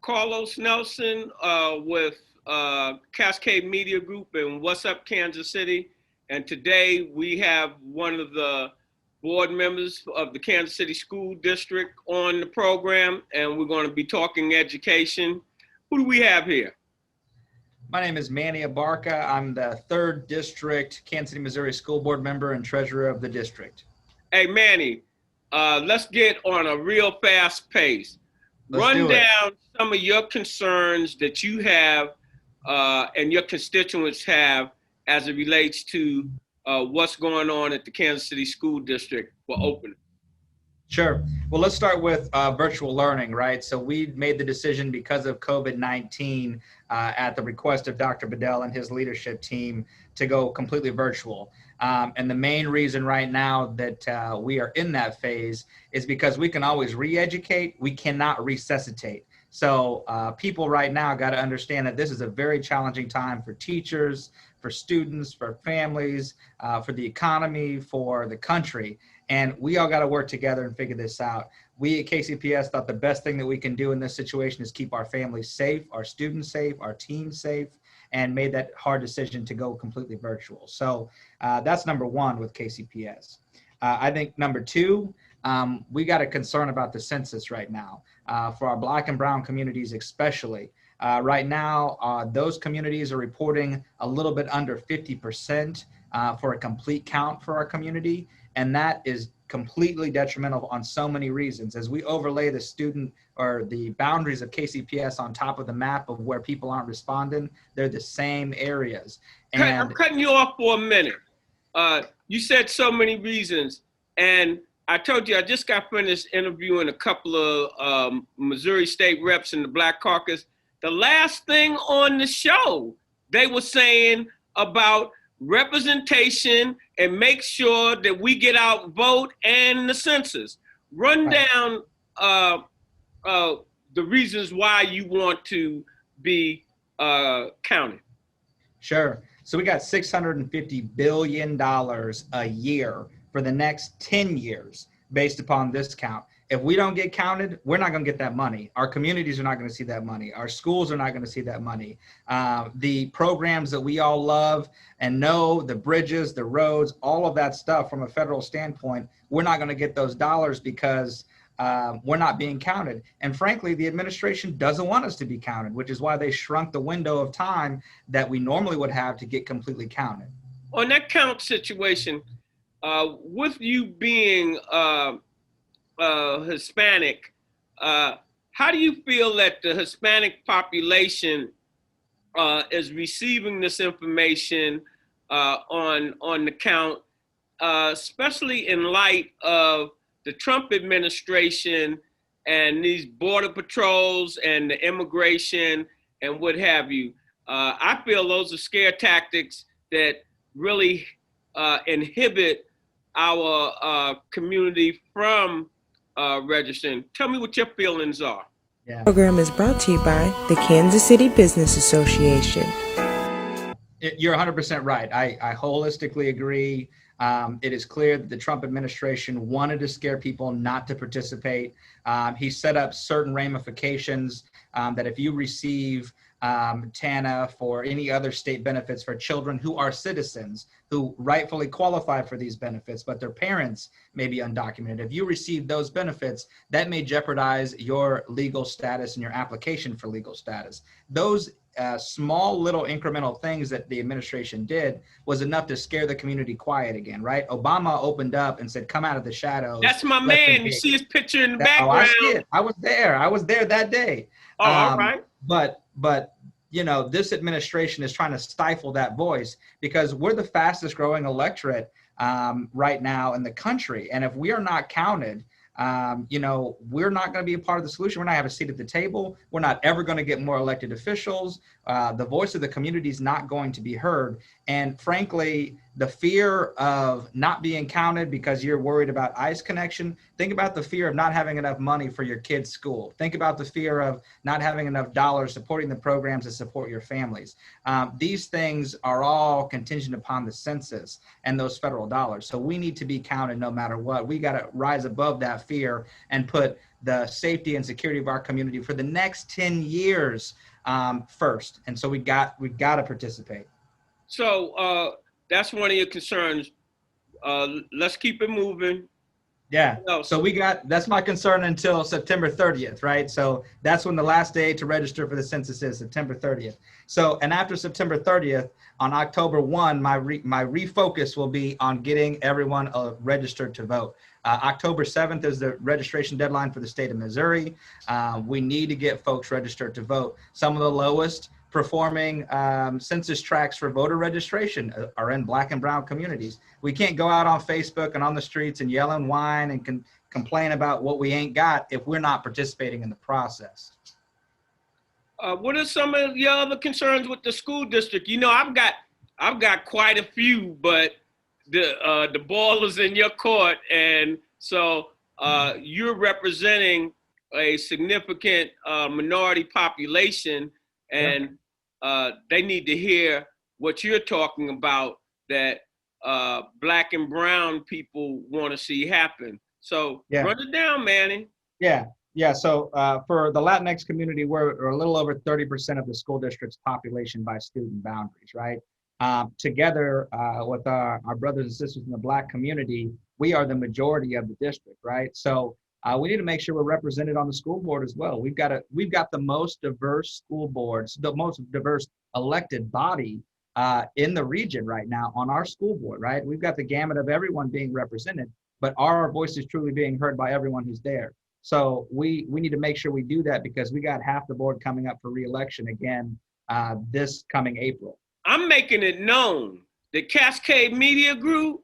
Carlos Nelson with Cascade Media Group and What's Up Kansas City. And today we have one of the board members of the Kansas City School District on the program, and we're going to be talking education. Who do we have here? My name is Manny Abarca. I'm the 3rd District Kansas City, Missouri School Board member and treasurer of the district. Hey, Manny, let's get on a real fast pace. Run down some of your concerns that you have and your constituents have as it relates to what's going on at the Kansas City School District for opening. Sure. Well, let's start with virtual learning, right? So we made the decision because of COVID-19 at the request of Dr. Bedell and his leadership team to go completely virtual. And the main reason right now that we are in that phase is because we can always re-educate, we cannot resuscitate. So people right now got to understand that this is a very challenging time for teachers, for students, for families, for the economy, for the country. And we all got to work together and figure this out. We at KCPS thought the best thing that we can do in this situation is keep our families safe, our students safe, our team safe, and made that hard decision to go completely virtual. So that's number one with KCPS. I think number two, we got a concern about the census right now for our Black and brown communities especially. Right now, those communities are reporting a little bit under 50% for a complete count for our community. And that is completely detrimental on so many reasons. As we overlay the student or the boundaries of KCPS on top of the map of where people aren't responding, they're the same areas. And I'm cutting you off for a minute. You said so many reasons. And I told you, I just got finished interviewing a couple of Missouri state reps in the Black Caucus. The last thing on the show, they were saying about representation and make sure that we get out vote and the census. Run down the reasons why you want to be counted. Sure. So we got $650 billion a year for the next 10 years based upon this count. If we don't get counted, we're not going to get that money. Our communities are not going to see that money. Our schools are not going to see that money. The programs that we all love and know, the bridges, the roads, all of that stuff from a federal standpoint, we're not going to get those dollars because we're not being counted. And frankly, the administration doesn't want us to be counted, which is why they shrunk the window of time that we normally would have to get completely counted. On that count situation, with you being Hispanic, how do you feel that the Hispanic population is receiving this information on the count, especially in light of the Trump administration and these border patrols and the immigration and what have you? I feel those are scare tactics that really inhibit our community from registering. Tell me what your feelings are. The program is brought to you by the Kansas City Business Association. You're 100% right. I holistically agree. It is clear that the Trump administration wanted to scare people not to participate. He set up certain ramifications that if you receive TANF or any other state benefits for children who are citizens, who rightfully qualify for these benefits, but their parents may be undocumented. If you receive those benefits, that may jeopardize your legal status and your application for legal status. Those small little incremental things that the administration did was enough to scare the community quiet again, right? Obama opened up and said, come out of the shadows. That's my man. You see his picture in the background. Oh, I see it. I was there that day. Oh, all right. But you know, this administration is trying to stifle that voice because we're the fastest growing electorate right now in the country. And if we are not counted, you know, we're not going to be a part of the solution. We're not have a seat at the table. We're not ever going to get more elected officials. The voice of the community is not going to be heard. And frankly, the fear of not being counted because you're worried about ICE connection. Think about the fear of not having enough money for your kids' school. Think about the fear of not having enough dollars supporting the programs that support your families. These things are all contingent upon the census and those federal dollars. So we need to be counted no matter what. We got to rise above that fear and put the safety and security of our community for the next 10 years first. And so we got to participate. So that's one of your concerns. Let's keep it moving. Yeah. So that's my concern until September 30th, right? So that's when the last day to register for the census is, September 30th. So, and after September 30th, on October 1, my refocus will be on getting everyone registered to vote. October 7th is the registration deadline for the state of Missouri. We need to get folks registered to vote. Some of the lowest performing census tracts for voter registration are in Black and brown communities. We can't go out on Facebook and on the streets and yell and whine and complain about what we ain't got if we're not participating in the process. What are some of your other concerns with the school district? You know, I've got quite a few, but the ball is in your court, and so you're representing a significant minority population. And they need to hear what you're talking about, that Black and brown people want to see happen. So run it down, Manny. Yeah. So for the Latinx community, we're a little over 30% of the school district's population by student boundaries, right? Together with our brothers and sisters in the Black community, we are the majority of the district, right? So we need to make sure we're represented on the school board as well. We've got the most diverse school boards, the most diverse elected body in the region right now on our school board, right? We've got the gamut of everyone being represented, but are our voices truly being heard by everyone who's there? So we need to make sure we do that, because we got half the board coming up for re-election again this coming April. I'm making it known that Cascade Media Group,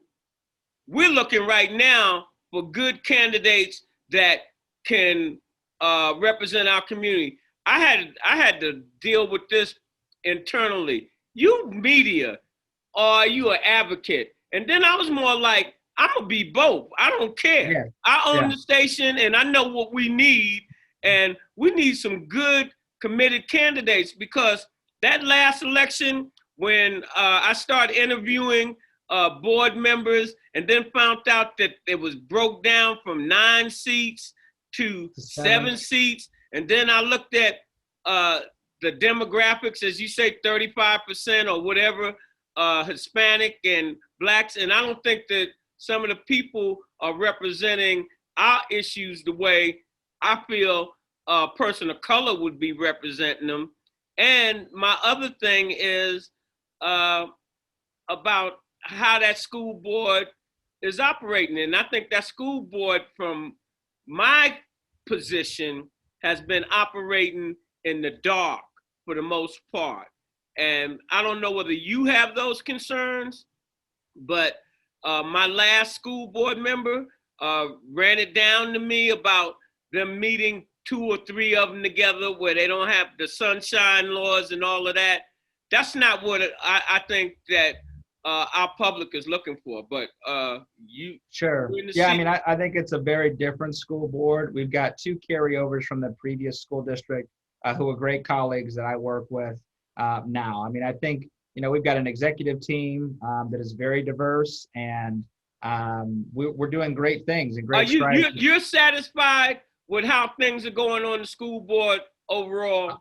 we're looking right now for good candidates that can represent our community. I had to deal with this internally. You media, are you an advocate? And then I was more like, I'm gonna be both. I don't care. Yeah. I own the station, and I know what we need, and we need some good committed candidates, because that last election, when I started interviewing board members, and then found out that it was broke down from 9 seats to 7 seats. And then I looked at the demographics, as you say, 35% or whatever, Hispanic and Blacks. And I don't think that some of the people are representing our issues the way I feel a person of color would be representing them. And my other thing is about how that school board is operating. And I think that school board, from my position, has been operating in the dark for the most part. And I don't know whether you have those concerns, but my last school board member ran it down to me about them meeting 2 or 3 of them together where they don't have the sunshine laws and all of that. That's not what I think that our public is looking for, but you. Sure. Yeah, I mean, I think it's a very different school board. We've got 2 carryovers from the previous school district who are great colleagues that I work with now. I mean, I think, we've got an executive team that is very diverse, and we're doing great things and great strides. You're satisfied with how things are going on the school board overall?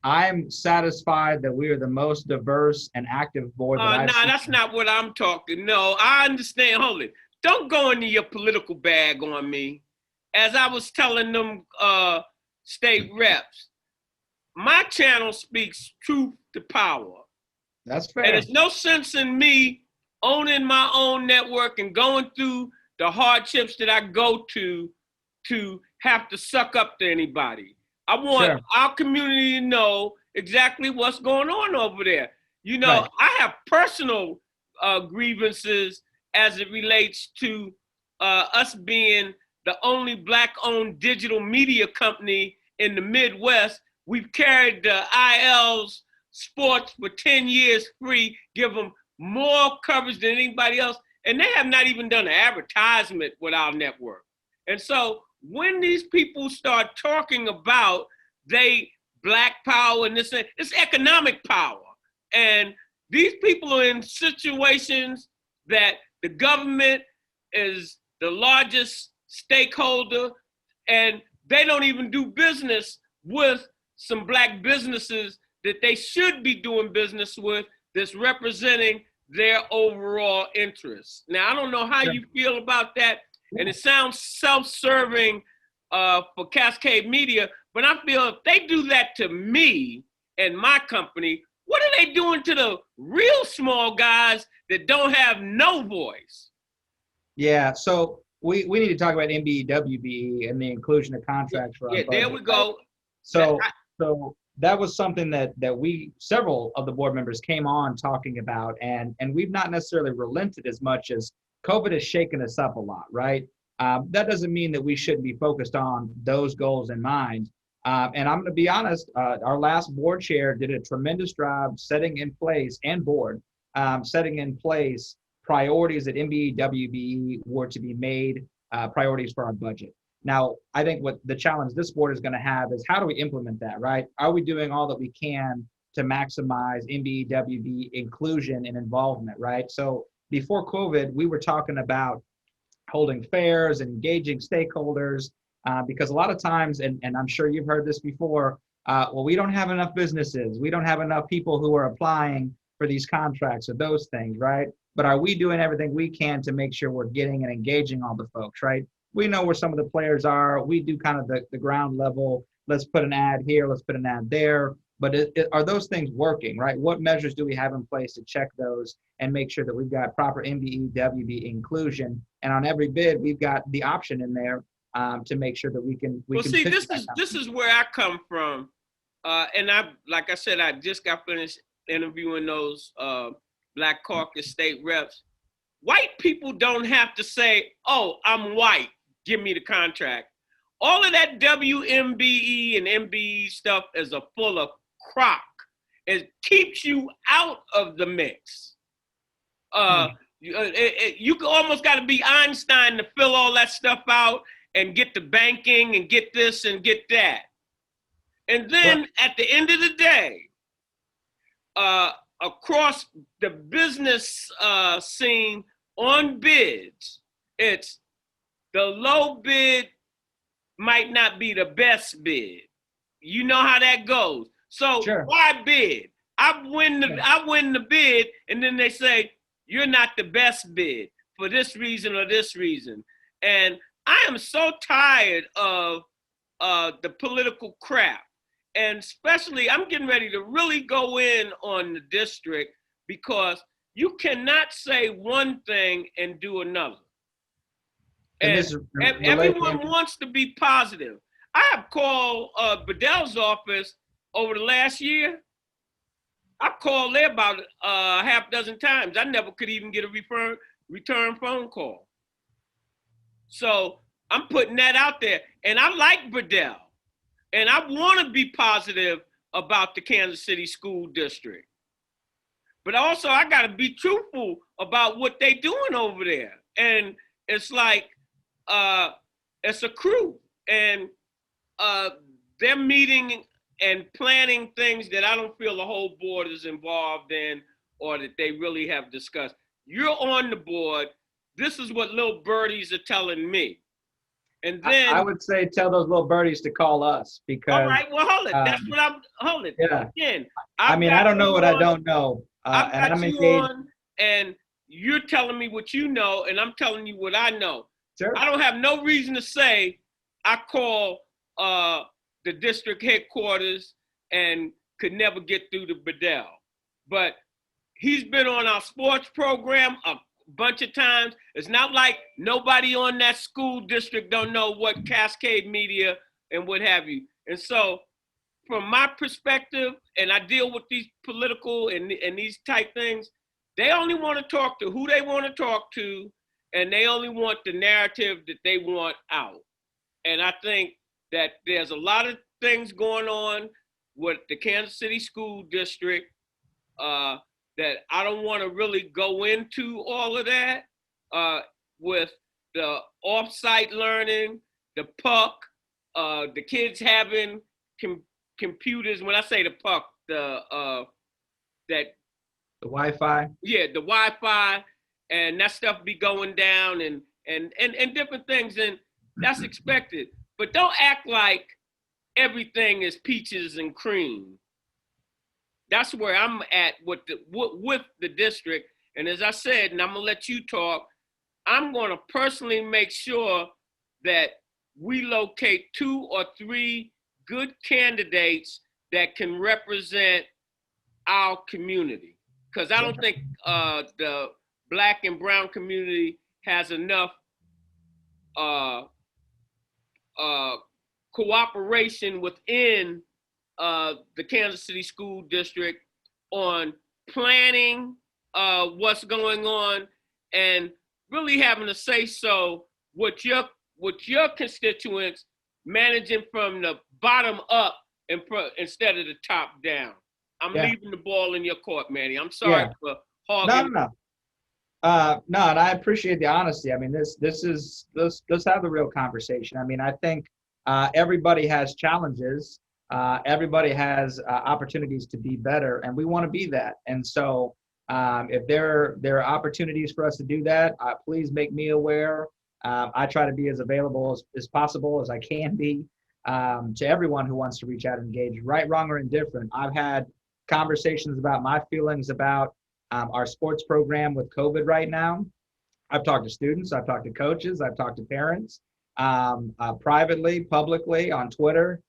I'm satisfied that we are the most diverse and active board. That's not what I'm talking. No, I understand. Hold it. Don't go into your political bag on me. As I was telling them state reps, my channel speaks truth to power. That's fair. And there's no sense in me owning my own network and going through the hardships that I go to have to suck up to anybody. I want our community to know exactly what's going on over there. Right. I have personal grievances as it relates to us being the only Black-owned digital media company in the Midwest. We've carried the IL's sports for 10 years free, give them more coverage than anybody else, and they have not even done an advertisement with our network. And so when these people start talking about they Black power and this, it's economic power. And these people are in situations that the government is the largest stakeholder, and they don't even do business with some Black businesses that they should be doing business with that's representing their overall interests. Now, I don't know how you feel about that, and it sounds self-serving for Cascade Media, but I feel if they do that to me and my company, what are they doing to the real small guys that don't have no voice? Yeah, so we need to talk about MBEWBE and the inclusion of contracts for our budget. There we go. So that was something that several of the board members came on talking about, and we've not necessarily relented as much as COVID has shaken us up a lot, right? That doesn't mean that we shouldn't be focused on those goals in mind. And I'm going to be honest, our last board chair did a tremendous job setting in place, and board, setting in place priorities that MBEWBE were to be made priorities for our budget. Now, I think what the challenge this board is going to have is how do we implement that, right? Are we doing all that we can to maximize MBEWBE inclusion and involvement, right? So before COVID, we were talking about holding fairs and engaging stakeholders, because a lot of times, and I'm sure you've heard this before, well, we don't have enough businesses. We don't have enough people who are applying for these contracts or those things, right? But are we doing everything we can to make sure we're getting and engaging all the folks, right? We know where some of the players are. We do kind of the ground level. Let's put an ad here. Let's put an ad there. But are those things working, right? What measures do we have in place to check those and make sure that we've got proper MBEWB inclusion? And on every bid, we've got the option in there to make sure that we can. See, this is where I come from, and like I said, I just got finished interviewing those Black Caucus state reps. White people don't have to say, "Oh, I'm white, give me the contract." All of that WMBE and MBE stuff is a full of crock. It keeps you out of the mix. You almost got to be Einstein to fill all that stuff out and get the banking and get this and get that. And then at the end of the day, across the business scene on bids, it's the low bid might not be the best bid. You know how that goes. So why bid? I win the bid, and then they say, you're not the best bid for this reason or this reason. And I am so tired of the political crap. And especially, I'm getting ready to really go in on the district, because you cannot say one thing and do another. And everyone wants to be positive. I have called Bedell's office over the last year. I've called there about half dozen times. I never could even get a return phone call. So I'm putting that out there. And I like Bedell. And I want to be positive about the Kansas City School District. But also, I got to be truthful about what they're doing over there. And it's like, it's a crew. And they're meeting and planning things that I don't feel the whole board is involved in, or that they really have discussed. You're on the board. This is what little birdies are telling me. And then I would say tell those little birdies to call us, because. All right, well, hold it. That's what I'm holding. Yeah. Again, I mean, I don't know what I don't know. I've got I'm you engaged. on, and you're telling me what you know, and I'm telling you what I know. Sure. I don't have no reason to say I call the district headquarters and could never get through to Bedell. But he's been on our sports program a bunch of times. It's not like nobody on that school district don't know what Cascade Media and what have you. And so from my perspective, and I deal with these political and these type things, they only want to talk to who they want to talk to, and they only want the narrative that they want out. And I think that there's a lot of things going on with the Kansas City School District that I don't want to really go into all of that with the off-site learning, the puck, the kids having computers. When I say the puck, the Wi-Fi. Yeah, the Wi-Fi, and that stuff be going down and different things, and that's expected. But don't act like everything is peaches and cream. That's where I'm at with the district. And as I said, and I'm gonna let you talk, I'm gonna personally make sure that we locate 2 or 3 good candidates that can represent our community. Because I don't think the Black and brown community has enough cooperation within the Kansas City School District on planning what's going on and really having to say so with your constituents, managing from the bottom up instead of the top down. I'm leaving the ball in your court, Manny. I'm sorry for hogging. No, and I appreciate the honesty. I mean, let's have the real conversation. I mean, I think everybody has challenges. Everybody has opportunities to be better, and we want to be that. And so if there are opportunities for us to do that, please make me aware. I try to be as available as possible as I can be to everyone who wants to reach out and engage, right, wrong, or indifferent. I've had conversations about my feelings about our sports program with COVID right now. I've talked to students, I've talked to coaches, I've talked to parents, privately, publicly, on Twitter,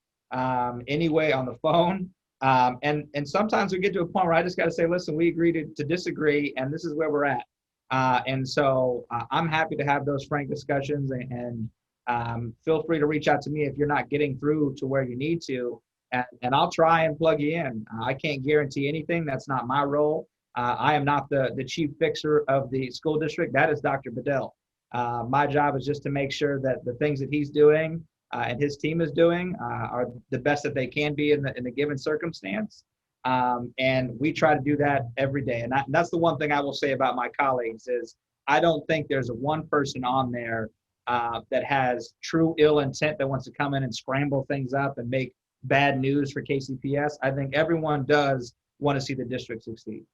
anyway, on the phone. And sometimes we get to a point where I just got to say, listen, we agree to disagree, and this is where we're at. And so I'm happy to have those frank discussions, and feel free to reach out to me if you're not getting through to where you need to, and I'll try and plug you in. I can't guarantee anything. That's not my role. I am not the chief fixer of the school district. That is Dr. Bedell. My job is just to make sure that the things that he's doing and his team is doing are the best that they can be in the given circumstance. And we try to do that every day. And that's the one thing I will say about my colleagues is I don't think there's one person on there that has true ill intent that wants to come in and scramble things up and make bad news for KCPS. I think everyone does want to see the district succeed.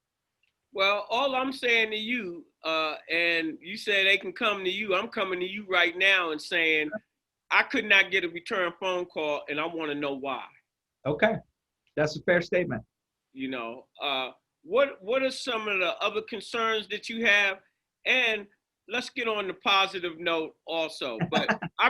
Well, all I'm saying to you, and you say they can come to you, I'm coming to you right now and saying, I could not get a return phone call, and I want to know why. Okay, that's a fair statement. You know, what are some of the other concerns that you have? And let's get on the positive note also. But I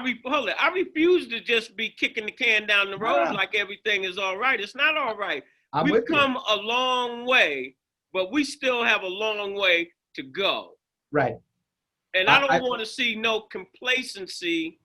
refuse to just be kicking the can down the road like everything is all right. It's not all right. We've come a long way, but we still have a long way to go. Right. And I don't want to see no complacency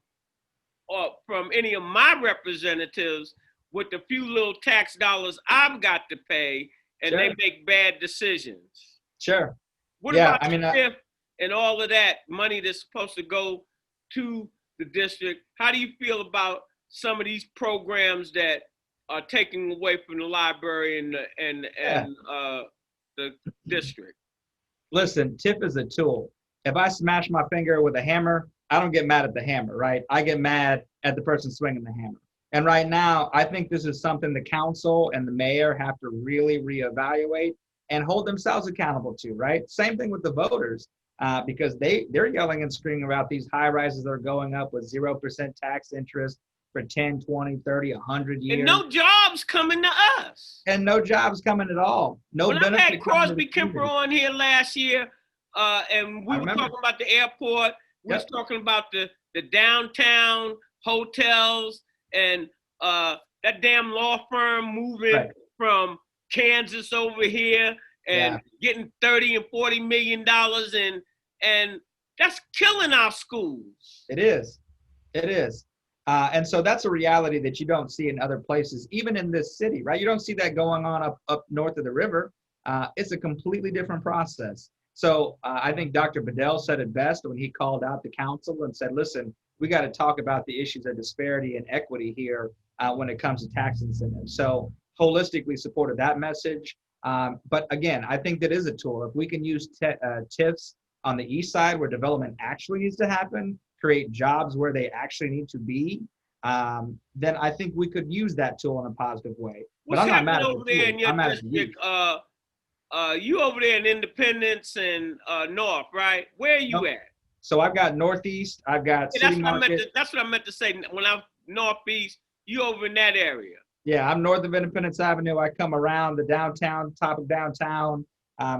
from any of my representatives with the few little tax dollars I've got to pay, and they make bad decisions. Sure. What about the TIF and all of that money that's supposed to go to the district? How do you feel about some of these programs that are taking away from the library and the district? Listen, TIF is a tool. If I smash my finger with a hammer, I don't get mad at the hammer, right? I get mad at the person swinging the hammer. And right now, I think this is something the council and the mayor have to really reevaluate and hold themselves accountable to, right? Same thing with the voters, because they're yelling and screaming about these high rises that are going up with 0% tax interest for 10, 20, 30, 100 years. And no jobs coming to us. And no jobs coming at all. No benefit. When I had Crosby Kemper on here last year, and we were talking about the airport, we was talking about the downtown hotels and that damn law firm moving from Kansas over here and getting $30 and $40 million, and that's killing our schools. It is. And so that's a reality that you don't see in other places, even in this city, right? You don't see that going on up north of the river. It's a completely different process. So I think Dr. Bedell said it best when he called out the council and said, listen, we got to talk about the issues of disparity and equity here when it comes to tax incentives. So holistically supported that message. But again, I think that is a tool. If we can use TIFs on the east side where development actually needs to happen, create jobs where they actually need to be, then I think we could use that tool in a positive way. What's but I'm not mad happening at over the there tool. in your I'm mad at the youth. district? You over there in Independence and North, right? Where are you at? So I've got Northeast, I've got City Market. That's what I meant to say. When I'm Northeast, you over in that area. Yeah, I'm north of Independence Avenue. I come around the downtown, top of downtown,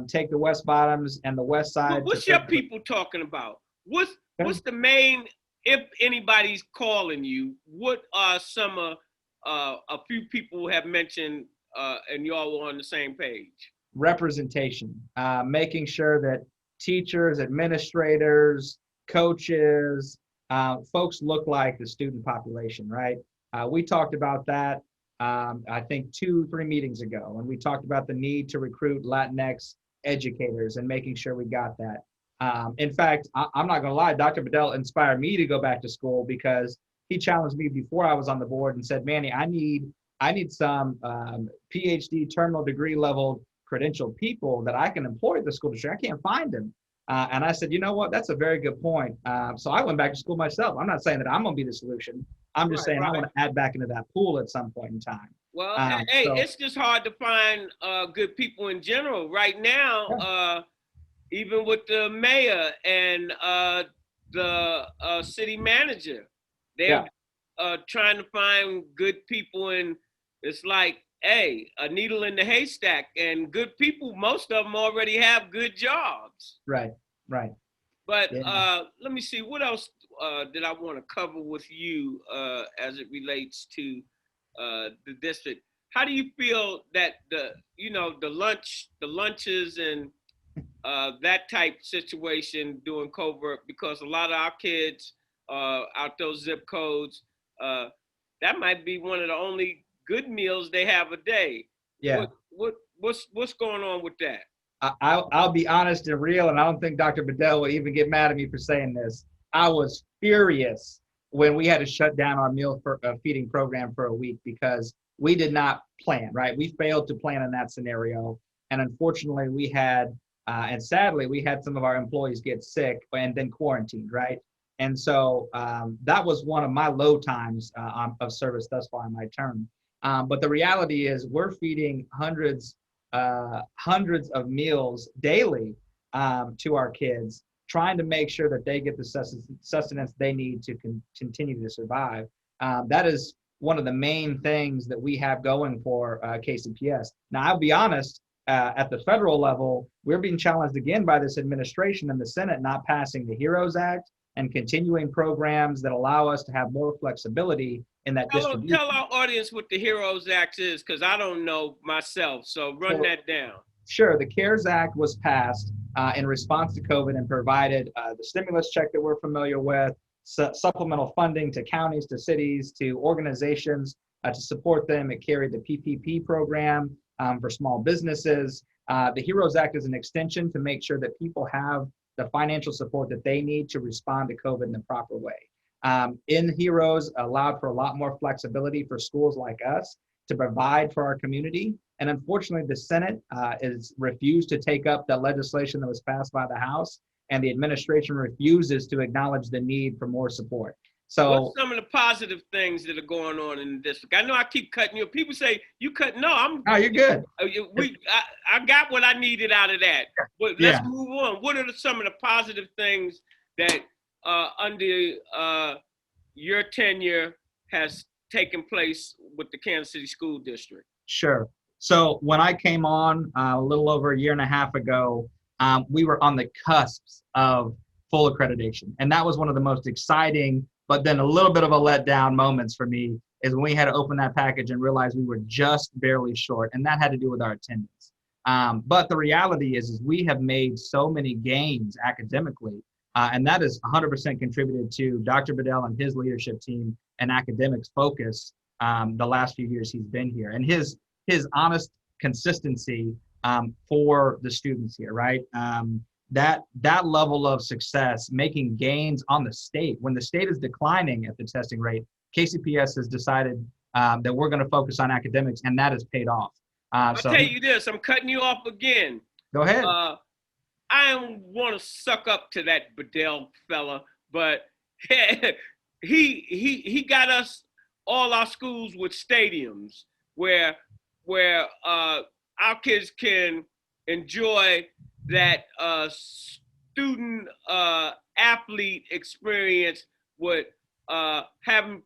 take the West Bottoms and the West Side. What's your people talking about? What's the main, if anybody's calling you, what are some a few people have mentioned and y'all were on the same page? Representation, making sure that teachers, administrators, coaches, folks look like the student population, right? We talked about that, I think 2-3 meetings ago, and we talked about the need to recruit Latinx educators and making sure we got that. In fact, I'm not gonna lie, Dr. Bedell inspired me to go back to school because he challenged me before I was on the board and said, Manny, I need some PhD terminal degree level credentialed people that I can employ at the school district. I can't find them. And I said, you know what, that's a very good point. So I went back to school myself. I'm not saying that I'm gonna be the solution. I'm just saying I want to add back into that pool at some point in time. Well, hey, it's just hard to find good people in general. Right now, even with the mayor and the city manager, they're trying to find good people, and it's like, hey, a needle in the haystack, and good people, most of them already have good jobs. Right. But let me see, what else did I want to cover with you as it relates to the district? How do you feel that the lunches and that type situation doing covert, because a lot of our kids out those zip codes, that might be one of the only good meals they have a day. Yeah. What's going on with that? I'll be honest and real, and I don't think Dr. Bedell will even get mad at me for saying this. I was furious when we had to shut down our meal feeding program for a week because we did not plan, right? We failed to plan in that scenario. And unfortunately, we had, and sadly, we had some of our employees get sick and then quarantined, right? And so that was one of my low times of service thus far in my term. But the reality is we're feeding hundreds of meals daily to our kids, trying to make sure that they get the sustenance they need to continue to survive. That is one of the main things that we have going for KCPS. Now, I'll be honest, at the federal level, we're being challenged again by this administration and the Senate not passing the HEROES Act and continuing programs that allow us to have more flexibility in that distribution. Tell our audience what the HEROES Act is, because I don't know myself, so run that down. Sure, the CARES Act was passed in response to COVID and provided the stimulus check that we're familiar with, supplemental funding to counties, to cities, to organizations to support them. It carried the PPP program for small businesses. The HEROES Act is an extension to make sure that people have the financial support that they need to respond to COVID in the proper way. In HEROES allowed for a lot more flexibility for schools like us to provide for our community. And unfortunately, the Senate is refused to take up the legislation that was passed by the House, and the administration refuses to acknowledge the need for more support. So what's some of the positive things that are going on in the district? I know I keep cutting you. People say you cut. No, you're good. I got what I needed out of that. But let's move on. What are some of the positive things that under your tenure has taken place with the Kansas City School District? Sure. So when I came on a little over a year and a half ago, we were on the cusps of full accreditation. And that was one of the most exciting, but then a little bit of a letdown moments for me is when we had to open that package and realize we were just barely short. And that had to do with our attendance. But the reality is we have made so many gains academically. And that is 100% contributed to Dr. Bedell and his leadership team and academics focus the last few years he's been here. And his honest consistency for the students here, right? That level of success, making gains on the state, when the state is declining at the testing rate, KCPS has decided that we're going to focus on academics, and that has paid off. I'll So tell you this, I'm cutting you off again. go ahead. I don't want to suck up to that Bedell fella, but he got us all our schools with stadiums where our kids can enjoy that student athlete experience with having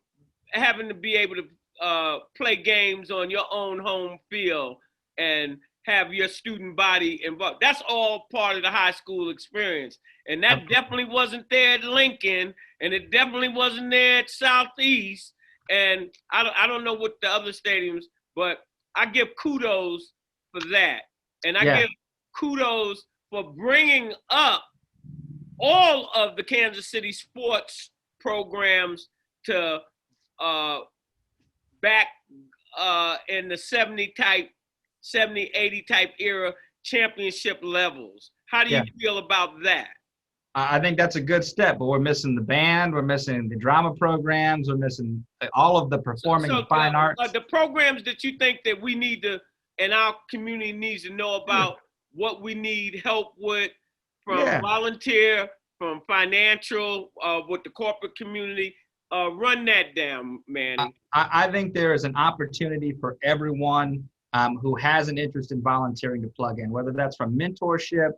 to be able to play games on your own home field and have your student body involved. That's all part of the high school experience. And that definitely wasn't there at Lincoln, and it definitely wasn't there at Southeast. And I don't know what the other stadiums, but I give kudos for that. And I give kudos for bringing up all of the Kansas City sports programs to back in the 70, 80 type era championship levels. How do you feel about that? I think that's a good step, but we're missing the band, we're missing the drama programs, we're missing all of the performing and fine arts. The programs that you think that we need to, and our community needs to know about, what we need help with from volunteer, from financial, with the corporate community. Run that down, Manny. I think there is an opportunity for everyone who has an interest in volunteering to plug in, whether that's from mentorship,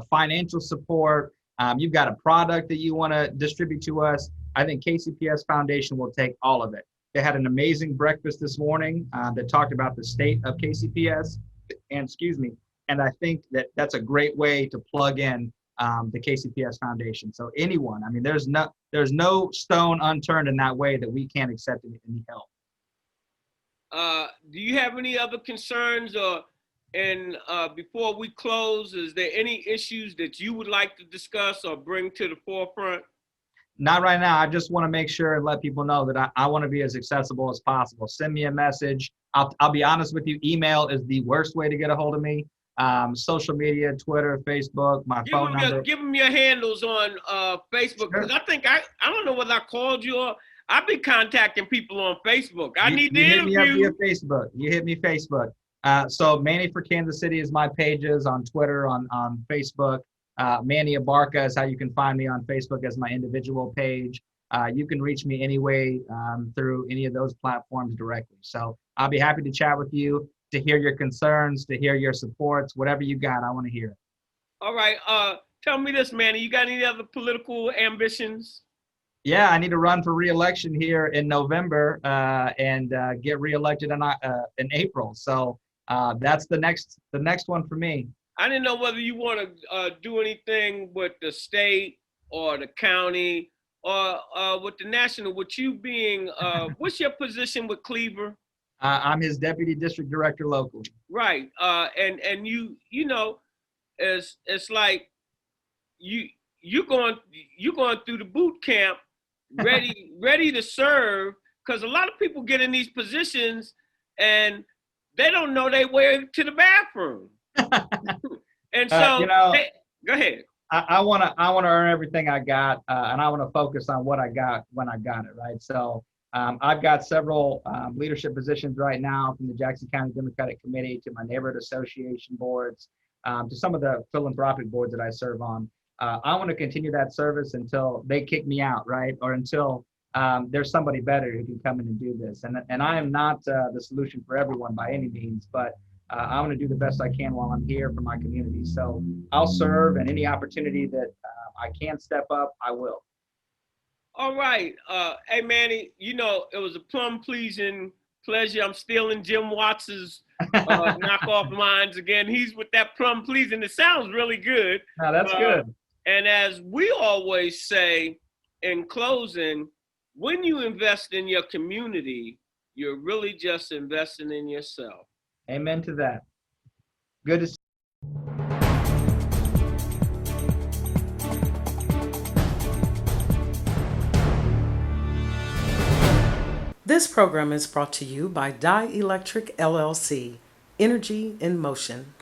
financial support, you've got a product that you want to distribute to us. I think KCPS Foundation will take all of it. They had an amazing breakfast this morning that talked about the state of KCPS, and I think that that's a great way to plug in the KCPS Foundation. So anyone, I mean, there's no stone unturned in that way that we can't accept any help. Do you have any other concerns before we close, is there any issues that you would like to discuss or bring to the forefront? Not right now. I just want to make sure and let people know that I want to be as accessible as possible. Send me a message. I'll be honest with you. Email is the worst way to get a hold of me. Social media, Twitter, Facebook, my phone number. Give them your handles on Facebook. Because I think, I don't know whether I called you or I've been contacting people on Facebook. I need to interview. You hit me Facebook. You hit me Facebook. So Manny for Kansas City is my pages on Twitter, on Facebook. Manny Abarca is how you can find me on Facebook as my individual page. You can reach me anyway through any of those platforms directly. So I'll be happy to chat with you, to hear your concerns, to hear your supports, whatever you got, I want to hear it. All right. Tell me this, Manny, you got any other political ambitions? Yeah, I need to run for re-election here in November and get re-elected in April. So that's the next one for me. I didn't know whether you want to do anything with the state or the county or with the national. With you being, what's your position with Cleaver? I'm his deputy district director locally. Right, and you know, it's like you're going through the boot camp, ready to serve, because a lot of people get in these positions and they don't know their way to the bathroom. And so, go ahead. I want to earn everything I got, and I want to focus on what I got when I got it, right? So I've got several leadership positions right now, from the Jackson County Democratic Committee to my neighborhood association boards, to some of the philanthropic boards that I serve on. I want to continue that service until they kick me out, right? Or until there's somebody better who can come in and do this. And I am not the solution for everyone by any means, but I want to do the best I can while I'm here for my community. So I'll serve, and any opportunity that I can step up, I will. All right. Hey, Manny, it was a plum pleasing pleasure. I'm stealing Jim Watts's knockoff lines again. He's with that plum pleasing. It sounds really good. No, that's good. And as we always say in closing, when you invest in your community, you're really just investing in yourself. Amen to that. Good to see. This program is brought to you by Dye Electric LLC, Energy in Motion.